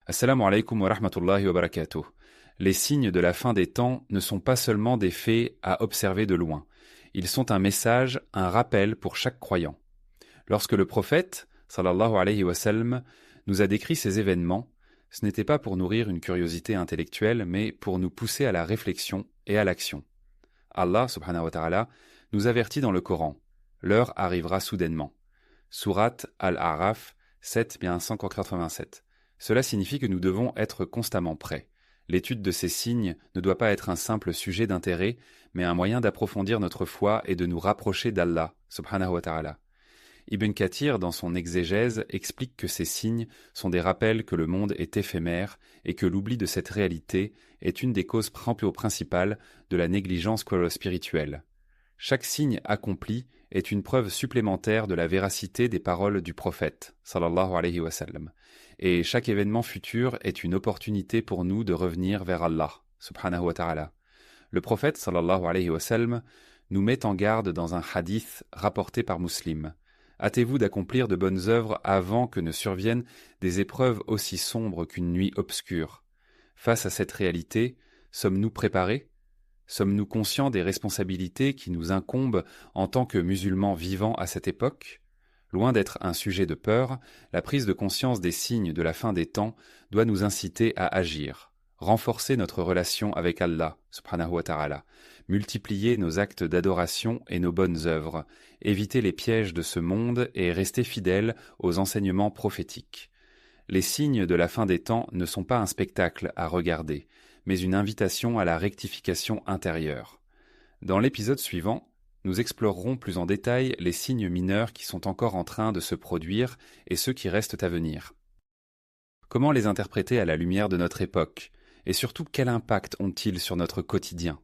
Assalamu alaikum wa rahmatullahi wa barakatuh. Les signes de la fin des temps ne sont pas seulement des faits à observer de loin. Ils sont un message, un rappel pour chaque croyant. Lorsque le prophète, sallallahu alayhi wa sallam, nous a décrit ces événements, ce n'était pas pour nourrir une curiosité intellectuelle, mais pour nous pousser à la réflexion et à l'action. Allah, subhanahu wa ta'ala, nous avertit dans le Coran. L'heure arrivera soudainement. Sourate Al-A'raf 7-187. Cela signifie que nous devons être constamment prêts. L'étude de ces signes ne doit pas être un simple sujet d'intérêt, mais un moyen d'approfondir notre foi et de nous rapprocher d'Allah, subhanahu wa ta'ala. Ibn Kathir, dans son exégèse, explique que ces signes sont des rappels que le monde est éphémère et que l'oubli de cette réalité est une des causes principales de la négligence spirituelle. Chaque signe accompli est une preuve supplémentaire de la véracité des paroles du prophète, sallallahu alayhi wa sallam. Et chaque événement futur est une opportunité pour nous de revenir vers Allah, subhanahu wa ta'ala. Le prophète, sallallahu alayhi wa sallam, nous met en garde dans un hadith rapporté par Muslim. Hâtez-vous d'accomplir de bonnes œuvres avant que ne surviennent des épreuves aussi sombres qu'une nuit obscure. Face à cette réalité, sommes-nous préparés ? Sommes-nous conscients des responsabilités qui nous incombent en tant que musulmans vivant à cette époque ? Loin d'être un sujet de peur, la prise de conscience des signes de la fin des temps doit nous inciter à agir, renforcer notre relation avec Allah, subhanahu wa ta'ala, multiplier nos actes d'adoration et nos bonnes œuvres, éviter les pièges de ce monde et rester fidèles aux enseignements prophétiques. Les signes de la fin des temps ne sont pas un spectacle à regarder, mais une invitation à la rectification intérieure. Dans l'épisode suivant, nous explorerons plus en détail les signes mineurs qui sont encore en train de se produire et ceux qui restent à venir. Comment les interpréter à la lumière de notre époque ? Et surtout, quel impact ont-ils sur notre quotidien ?